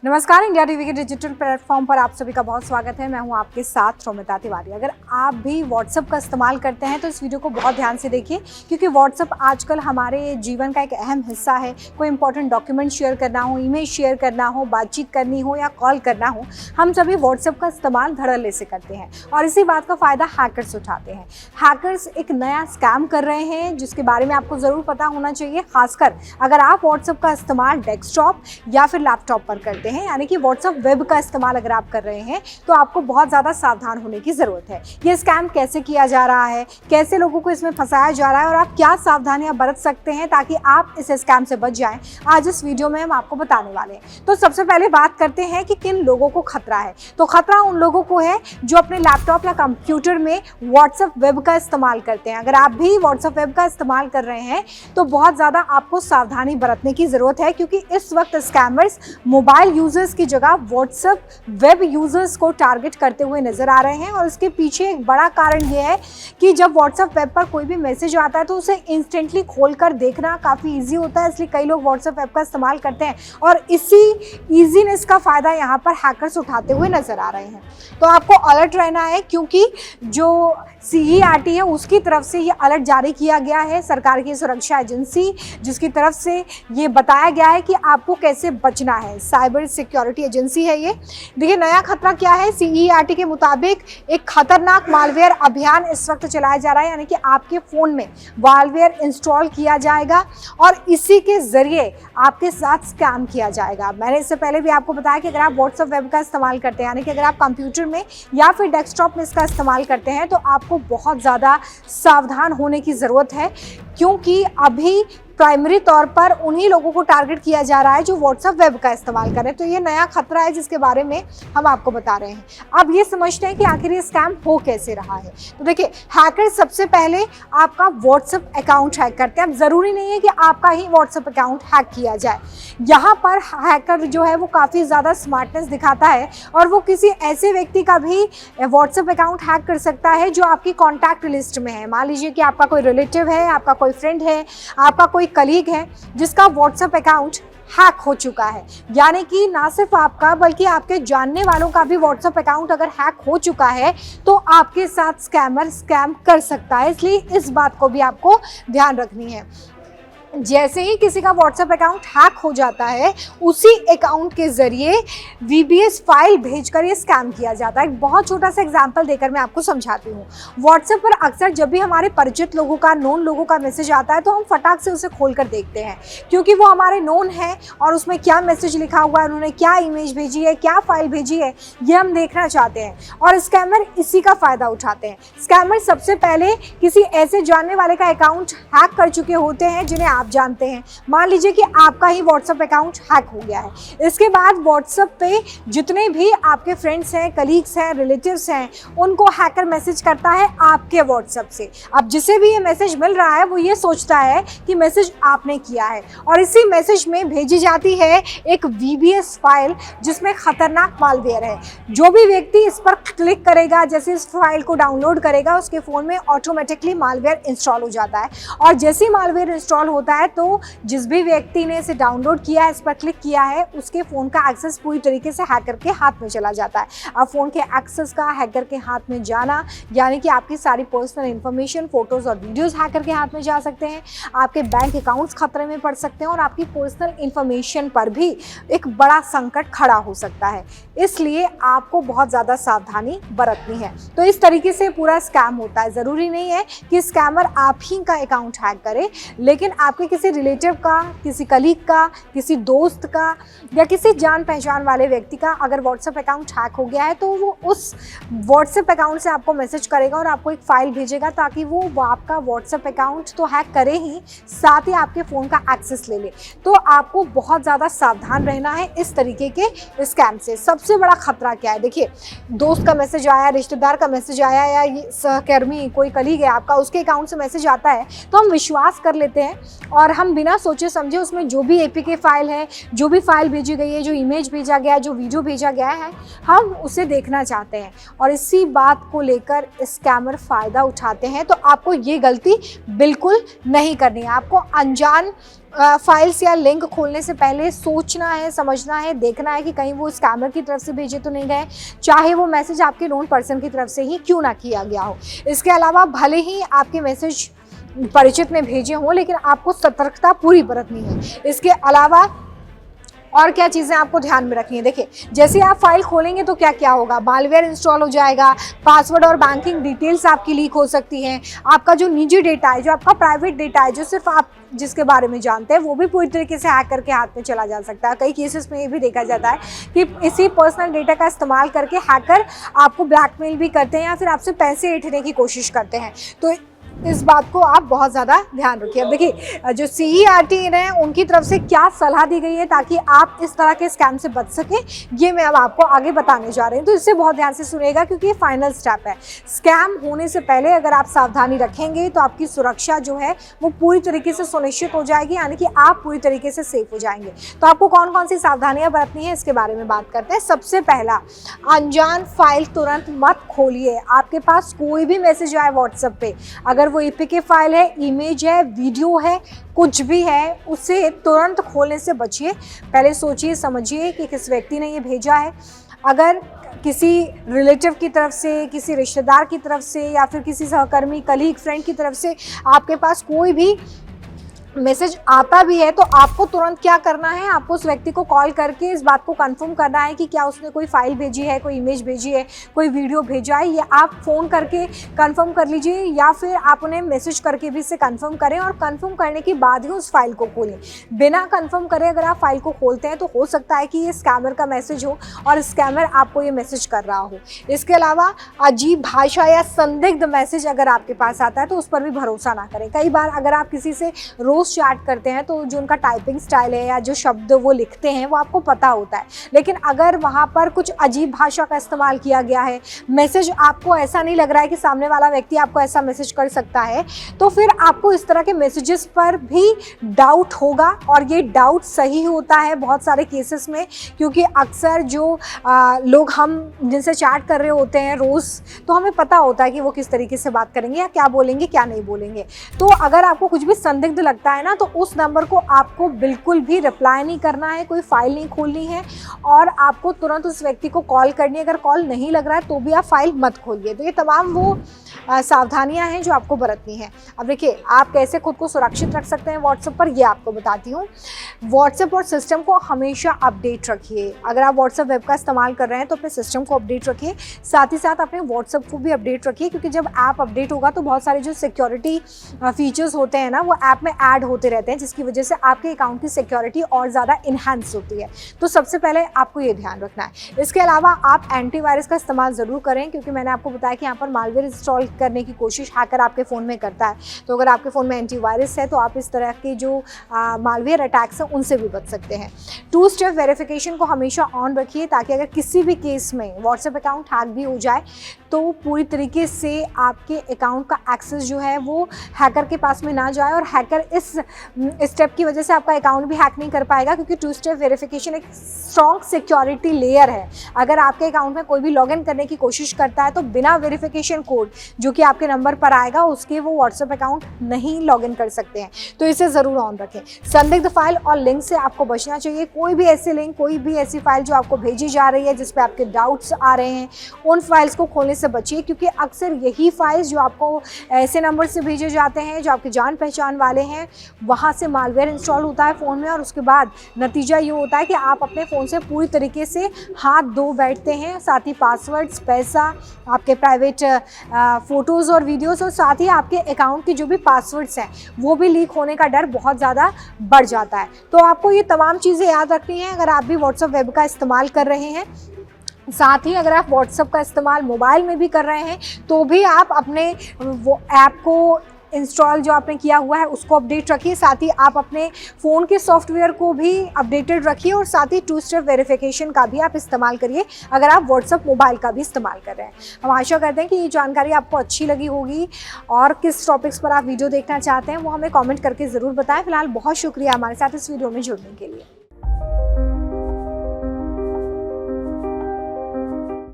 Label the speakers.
Speaker 1: नमस्कार, India TV के digital platform पर आप सभी का बहुत स्वागत है। मैं हूं आपके साथ रोमिता तिवारी। अगर आप भी व्हाट्सएप का इस्तेमाल करते हैं तो इस वीडियो को बहुत ध्यान से देखिए, क्योंकि व्हाट्सएप आजकल हमारे जीवन का एक अहम हिस्सा है। कोई इंपॉर्टेंट डॉक्यूमेंट शेयर करना हो, इमेज शेयर करना हो, बातचीत करनी हो या कॉल करना हो, हम सभी व्हाट्सएप का इस्तेमाल धड़ल्ले से करते हैं और इसी बात का फ़ायदा हैकर्स उठाते हैं। हैकर्स एक नया स्कैम कर रहे हैं जिसके बारे में आपको ज़रूर पता होना चाहिए, खासकर अगर आप व्हाट्सएप का इस्तेमाल डेस्कटॉप या फिर लैपटॉप पर करते हैं, यानी कि व्हाट्सएप वेब का इस्तेमाल अगर आप कर रहे हैं तो आपको बहुत ज़्यादा सावधान होने की ज़रूरत है। ये स्कैम कैसे किया जा रहा है, कैसे लोगों को इसमें फंसाया जा रहा है और आप क्या सावधानियां बरत सकते हैं ताकि आप इस स्कैम से बच जाएं, आज इस वीडियो में हम आपको बताने वाले हैं। तो सबसे पहले बात करते हैं कि किन लोगों को खतरा है। तो खतरा उन लोगों को है जो अपने लैपटॉप या कंप्यूटर में व्हाट्सएप वेब का इस्तेमाल करते हैं। अगर आप भी व्हाट्सएप वेब का इस्तेमाल कर रहे हैं तो बहुत ज़्यादा आपको सावधानी बरतने की ज़रूरत है, क्योंकि इस वक्त स्कैमर्स मोबाइल यूजर्स की जगह व्हाट्सएप वेब यूजर्स को टारगेट करते हुए नजर आ रहे हैं। और इसके पीछे एक बड़ा कारण यह है कि जब व्हाट्सएप वेब पर कोई भी मैसेज आता है तो उसे इंस्टेंटली खोलकर देखना काफ़ी इजी होता है, इसलिए कई लोग व्हाट्सएप वेब का इस्तेमाल करते हैं और इसी ईजीनेस का फ़ायदा यहाँ पर हैकर्स उठाते हुए नजर आ रहे हैं। तो आपको अलर्ट रहना है, क्योंकि जो CERT है उसकी तरफ से ये अलर्ट जारी किया गया है, सरकार की सुरक्षा एजेंसी जिसकी तरफ से ये बताया गया है कि आपको कैसे बचना है। साइबर सिक्योरिटी एजेंसी है ये। देखिए, नया खतरा क्या है। CERT के मुताबिक एक खतरनाक मालवेयर अभियान इस वक्त चलाया जा रहा है, यानी कि आपके फ़ोन में मालवेयर इंस्टॉल किया जाएगा और इसी के ज़रिए आपके साथ स्कैम किया जाएगा। मैंने इससे पहले भी आपको बताया कि अगर आप व्हाट्सएप वेब का इस्तेमाल करते हैं, यानी कि अगर आप कंप्यूटर में या फिर डेस्कटॉप में इसका इस्तेमाल करते हैं तो आपको बहुत ज़्यादा सावधान होने की ज़रूरत है, क्योंकि अभी प्राइमरी तौर पर उन्हीं लोगों को टारगेट किया जा रहा है जो व्हाट्सएप वेब का इस्तेमाल करें। तो ये नया खतरा है जिसके बारे में हम आपको बता रहे हैं। अब ये समझते हैं कि आखिर ये स्कैम हो कैसे रहा है। तो देखिए, हैकर सबसे पहले आपका व्हाट्सएप अकाउंट हैक करते हैं। अब ज़रूरी नहीं है कि आपका ही व्हाट्सएप अकाउंट हैक किया जाए। यहाँ पर हैकर जो है वो काफ़ी ज़्यादा स्मार्टनेस दिखाता है और वो किसी ऐसे व्यक्ति का भी व्हाट्सएप अकाउंट हैक कर सकता है जो आपकी कॉन्टैक्ट लिस्ट में है। मान लीजिए कि आपका कोई रिलेटिव है, आपका कोई फ्रेंड है, आपका कोई कलीग है जिसका व्हाट्सएप अकाउंट हैक हो चुका है, यानी कि ना सिर्फ आपका बल्कि आपके जानने वालों का भी व्हाट्सएप अकाउंट अगर हैक हो चुका है तो आपके साथ स्कैमर स्कैम कर सकता है। इसलिए इस बात को भी आपको ध्यान रखनी है। जैसे ही किसी का व्हाट्सएप अकाउंट हैक हो जाता है, उसी अकाउंट के जरिए VBS फाइल भेजकर ये स्कैम किया जाता है। एक बहुत छोटा सा एग्जांपल देकर मैं आपको समझाती हूँ। व्हाट्सएप पर अक्सर जब भी हमारे परिचित लोगों का, नोन लोगों का मैसेज आता है तो हम फटाक से उसे खोलकर देखते हैं, क्योंकि वो हमारे नोन है और उसमें क्या मैसेज लिखा हुआ है, उन्होंने क्या इमेज भेजी है, क्या फाइल भेजी है, ये हम देखना चाहते हैं और स्कैमर इसी का फ़ायदा उठाते हैं। स्कैमर सबसे पहले किसी ऐसे जानने वाले का अकाउंट हैक कर चुके होते हैं जिन्हें आप जानते हैं। मान लीजिए कि आपका ही व्हाट्सएप अकाउंट हैक हो गया है। इसके बाद व्हाट्सएप पे जितने भी आपके फ्रेंड्स हैं, कलीग्स हैं, रिलेटिव्स हैं, उनको हैकर मैसेज करता है आपके व्हाट्सएप से। अब जिसे भी ये मैसेज मिल रहा है वो ये सोचता है कि मैसेज आपने किया है और इसी मैसेज में भेजी जाती है एक VBS फाइल जिसमें खतरनाक मालवेयर है। जो भी व्यक्ति इस पर क्लिक करेगा, जैसे इस फाइल को डाउनलोड करेगा, उसके फ़ोन में ऑटोमेटिकली मालवेयर इंस्टॉल हो जाता है और जैसे ही मालवेयर इंस्टॉल होता है तो जिस भी व्यक्ति ने इसे डाउनलोड किया है, इस पर क्लिक किया है, उसके फ़ोन का एक्सेस पूरी तरीके से हैकर के हाथ में चला जाता है। अब फ़ोन के एक्सेस का हैकर के हाथ में जाना, यानी कि आपकी सारी पर्सनल इन्फॉर्मेशन, फोटोज़ और वीडियोज़ हैकर के हाथ में जा सकते हैं, आपके बैंक अकाउंट्स खतरे में पड़ सकते हैं और आपकी पर्सनल इन्फॉर्मेशन पर भी एक बड़ा संकट खड़ा हो सकता है। इसलिए आपको बहुत ज़्यादा सावधानी बरतनी है। तो इस तरीके से पूरा स्कैम होता है। ज़रूरी नहीं है कि स्कैमर आप ही का अकाउंट हैक करे, लेकिन आपके किसी रिलेटिव का, किसी कलीग का, किसी दोस्त का या किसी जान पहचान वाले व्यक्ति का अगर व्हाट्सएप अकाउंट हैक हो गया है तो वो उस व्हाट्सएप अकाउंट से आपको मैसेज करेगा और आपको एक फ़ाइल भेजेगा ताकि वो आपका व्हाट्सएप अकाउंट तो हैक करे ही, साथ ही आपके फ़ोन का एक्सेस ले ले। तो आपको बहुत ज़्यादा सावधान रहना है इस तरीके के स्कैम से। सबसे बड़ा खतरा क्या है? देखिए, दोस्त का मैसेज आया, रिश्तेदार का मैसेज आया या सहकर्मी कोई कलीग है आपका, उसके अकाउंट से मैसेज आता है तो हम विश्वास कर लेते हैं और हम बिना सोचे समझे उसमें जो भी APK फाइल है, जो भी फाइल भेजी गई है, जो इमेज भेजा गया है, जो वीडियो भेजा गया है, हम उसे देखना चाहते हैं और इसी बात को लेकर स्कैमर फ़ायदा उठाते हैं। तो आपको ये गलती बिल्कुल नहीं करनी है। आपको अनजान फाइल्स या लिंक खोलने से पहले सोचना है, समझना है, देखना है कि कहीं वो स्कैमर की तरफ से भेजे तो नहीं गए, चाहे वो मैसेज आपके नोन पर्सन की तरफ से ही क्यों ना किया गया हो। इसके अलावा भले ही आपके मैसेज परिचित ने भेजे हों, लेकिन आपको सतर्कता पूरी बरतनी है। इसके अलावा और क्या चीज़ें आपको ध्यान में रखनी है, देखिए जैसे आप फाइल खोलेंगे तो क्या क्या होगा, मालवेयर इंस्टॉल हो जाएगा, पासवर्ड और बैंकिंग डिटेल्स आपकी लीक हो सकती हैं, आपका जो निजी डेटा है, जो आपका प्राइवेट डेटा है, जो सिर्फ आप जिसके बारे में जानते हैं, वो भी पूरी तरीके से हैकर के हाथ में चला जा सकता है। कई केसेस में ये भी देखा जाता है कि इसी पर्सनल डेटा का इस्तेमाल करके हैकर आपको ब्लैकमेल भी करते हैं या फिर आपसे पैसे ऐंठने की कोशिश करते हैं। तो इस बात को आप बहुत ज़्यादा ध्यान रखिए। अब देखिए जो CERT है उनकी तरफ से क्या सलाह दी गई है ताकि आप इस तरह के स्कैम से बच सकें, ये मैं अब आपको आगे बताने जा रही हूँ। तो इससे बहुत ध्यान से सुनिएगा क्योंकि ये फाइनल स्टेप है। स्कैम होने से पहले अगर आप सावधानी रखेंगे तो आपकी सुरक्षा जो है वो पूरी तरीके से सुनिश्चित हो जाएगी, यानी कि आप पूरी तरीके से सेफ हो जाएंगे। तो आपको कौन कौन सी सावधानियाँ बरतनी है इसके बारे में बात करते हैं। सबसे पहला, अनजान फाइल तुरंत मत खोलिए। आपके पास कोई भी मैसेज आए व्हाट्सएप पे, अगर वो APK फाइल है, इमेज है, वीडियो है, कुछ भी है, उसे तुरंत खोलने से बचिए। पहले सोचिए समझिए कि किस व्यक्ति ने ये भेजा है। अगर किसी रिलेटिव की तरफ से, किसी रिश्तेदार की तरफ से या फिर किसी सहकर्मी, कलीग, फ्रेंड की तरफ से आपके पास कोई भी मैसेज आता भी है तो आपको तुरंत क्या करना है, आपको उस व्यक्ति को कॉल करके इस बात को कंफर्म करना है कि क्या उसने कोई फाइल भेजी है, कोई इमेज भेजी है, कोई वीडियो भेजा है। ये आप फ़ोन करके कंफर्म कर लीजिए या फिर आप उन्हें मैसेज करके भी इसे कंफर्म करें और कंफर्म करने के बाद ही उस फाइल को खोलें। बिना कंफर्म करे अगर आप फाइल को खोलते हैं तो हो सकता है कि ये स्कैमर का मैसेज हो और स्कैमर आपको ये मैसेज कर रहा हो। इसके अलावा अजीब भाषा या संदिग्ध मैसेज अगर आपके पास आता है तो उस पर भी भरोसा ना करें। कई बार अगर आप किसी से रोज़ चैट करते हैं तो जो उनका टाइपिंग स्टाइल है या जो शब्द वो लिखते हैं वो आपको पता होता है, लेकिन अगर वहाँ पर कुछ अजीब भाषा का इस्तेमाल किया गया है, मैसेज आपको ऐसा नहीं लग रहा है कि सामने वाला व्यक्ति आपको ऐसा मैसेज कर सकता है, तो फिर आपको इस तरह के मैसेजेस पर भी डाउट होगा। और ये डाउट सही होता है बहुत सारे केसेस में, क्योंकि अक्सर जो लोग हम जिनसे चैट कर रहे होते हैं रोज़, तो हमें पता होता है कि वो किस तरीके से बात करेंगे या क्या बोलेंगे क्या नहीं बोलेंगे। तो अगर आपको कुछ भी संदिग्ध लगता है ना, तो उस नंबर को आपको बिल्कुल भी रिप्लाई नहीं करना है, कोई फाइल नहीं खोलनी है और आपको तुरंत उस व्यक्ति को कॉल करनी है। अगर कॉल नहीं लग रहा है तो भी आप फाइल मत खोलिए। तो ये तमाम वो सावधानियां हैं जो आपको बरतनी है। अब देखिए आप कैसे खुद को सुरक्षित रख सकते हैं व्हाट्सएप पर, ये आपको बताती हूँ। व्हाट्सएप और सिस्टम को हमेशा अपडेट रखिए। अगर आप व्हाट्सएप वेब का इस्तेमाल कर रहे हैं तो अपने सिस्टम को अपडेट रखिए, साथ ही साथ अपने व्हाट्सएप को भी अपडेट रखिए, क्योंकि जब ऐप अपडेट होगा तो बहुत सारे जो सिक्योरिटी फीचर्स होते हैं ना वो ऐप में ऐड होते रहते हैं, जिसकी वजह से आपके अकाउंट की सिक्योरिटी और ज़्यादा इन्हांस होती है। तो सबसे पहले आपको ये ध्यान रखना है। इसके अलावा आप एंटीवायरस का इस्तेमाल ज़रूर करें, क्योंकि मैंने आपको बताया कि यहाँ पर मालवेयर इंस्टॉल करने की कोशिश हैकर आपके फ़ोन में करता है। तो अगर आपके फ़ोन में एंटीवायरस है तो आप इस तरह के जो मालवेयर अटैक्स हैं उनसे भी बच सकते हैं। 2 स्टेप वेरिफिकेशन को हमेशा ऑन रखिए, ताकि अगर किसी भी केस में व्हाट्सएप अकाउंट हैक भी हो जाए तो पूरी तरीके से आपके अकाउंट का एक्सेस जो है वो हैकर के पास में ना जाए और हैकर इस स्टेप की वजह से आपका अकाउंट भी हैक नहीं कर पाएगा, क्योंकि 2 स्टेप वेरिफिकेशन एक स्ट्रॉन्ग सिक्योरिटी लेयर है। अगर आपके अकाउंट में कोई भी लॉगिन करने की कोशिश करता है तो बिना वेरिफिकेशन कोड जो कि आपके नंबर पर आएगा उसके वो व्हाट्सएप अकाउंट नहीं लॉगिन कर सकते हैं। तो इसे ज़रूर ऑन रखें। संदिग्ध फाइल और लिंक से आपको बचना चाहिए। कोई भी ऐसे लिंक, कोई भी ऐसी फाइल जो आपको भेजी जा रही है जिस पे आपके डाउट्स आ रहे हैं, उन फाइल्स को खोलने से बचिए, क्योंकि अक्सर यही फाइल्स जो आपको ऐसे नंबर से भेजे जाते हैं जो आपके जान पहचान वाले हैं, वहाँ से मालवेयर इंस्टॉल होता है फ़ोन में और उसके बाद नतीजा ये होता है कि आप अपने फ़ोन से पूरी तरीके से हाथ धो बैठते हैं। साथ ही पासवर्ड्स, पैसा, आपके प्राइवेट फ़ोटोज़ और वीडियोज़ और साथ ही आपके अकाउंट की जो भी पासवर्ड्स हैं वो भी लीक होने का डर बहुत ज़्यादा बढ़ जाता है। तो आपको ये तमाम चीज़ें याद रखनी है अगर आप भी व्हाट्सएप वेब का इस्तेमाल कर रहे हैं। साथ ही अगर आप व्हाट्सएप का इस्तेमाल मोबाइल में भी कर रहे हैं तो भी आप अपने वो ऐप को इंस्टॉल जो आपने किया हुआ है उसको अपडेट रखिए। साथ ही आप अपने फ़ोन के सॉफ्टवेयर को भी अपडेटेड रखिए और साथ ही 2 स्टेप वेरिफिकेशन का भी आप इस्तेमाल करिए अगर आप व्हाट्सएप मोबाइल का भी इस्तेमाल कर रहे हैं। हम आशा करते हैं कि ये जानकारी आपको अच्छी लगी होगी और किस टॉपिक्स पर आप वीडियो देखना चाहते हैं वो हमें कॉमेंट करके ज़रूर बताएं। फिलहाल बहुत शुक्रिया हमारे साथ इस वीडियो में जुड़ने के लिए।